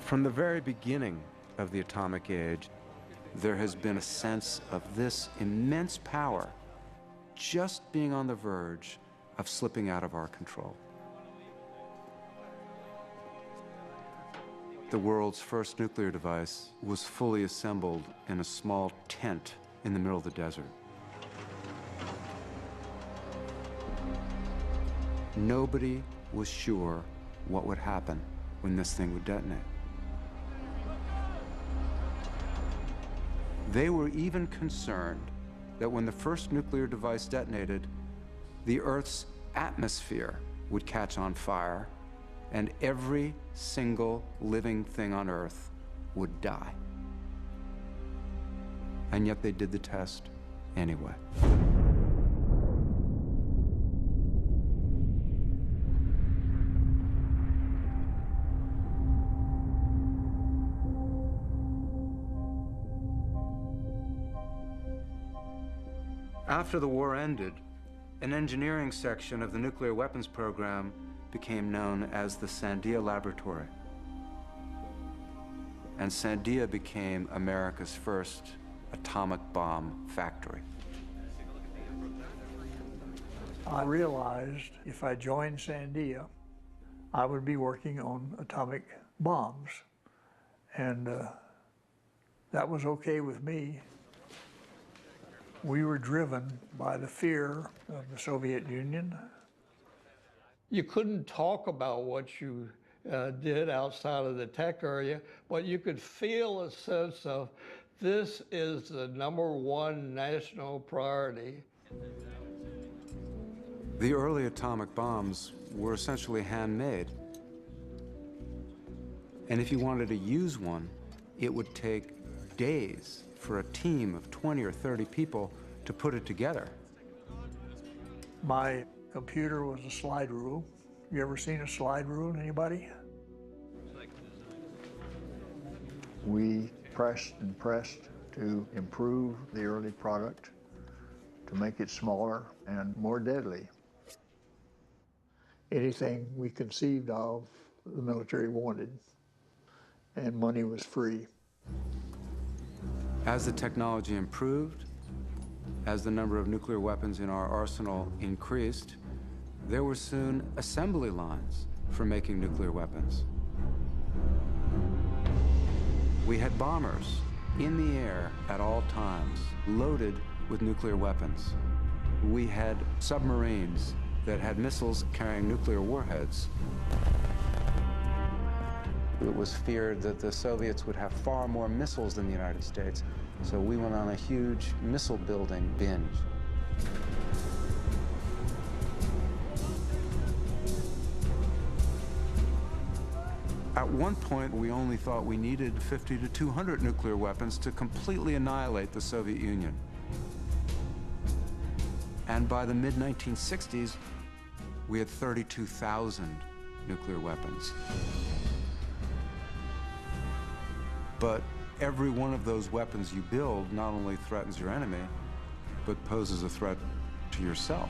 From the very beginning of the atomic age, there has been a sense of this immense power just being on the verge of slipping out of our control. The world's first nuclear device was fully assembled in a small tent in the middle of the desert. Nobody was sure what would happen when this thing would detonate. They were even concerned that when the first nuclear device detonated, the Earth's atmosphere would catch on fire and every single living thing on Earth would die. And yet they did the test anyway. After the war ended, an engineering section of the nuclear weapons program became known as the Sandia Laboratory. And Sandia became America's first atomic bomb factory. I realized if I joined Sandia, I would be working on atomic bombs. And that was okay with me. We were driven by the fear of the Soviet Union. You couldn't talk about what you did outside of the tech area, but you could feel a sense of this is the #1 national priority. The early atomic bombs were essentially handmade. And if you wanted to use one, it would take days for a team of 20 or 30 people to put it together. My computer was a slide rule. You ever seen a slide rule, anybody? We pressed and pressed to improve the early product, to make it smaller and more deadly. Anything we conceived of, the military wanted, and money was free. As the technology improved, as the number of nuclear weapons in our arsenal increased, there were soon assembly lines for making nuclear weapons. We had bombers in the air at all times, loaded with nuclear weapons. We had submarines that had missiles carrying nuclear warheads. It was feared that the Soviets would have far more missiles than the United States, so we went on a huge missile building binge. At one point, we only thought we needed 50 to 200 nuclear weapons to completely annihilate the Soviet Union. And by the mid-1960s, we had 32,000 nuclear weapons. But every one of those weapons you build not only threatens your enemy, but poses a threat to yourself.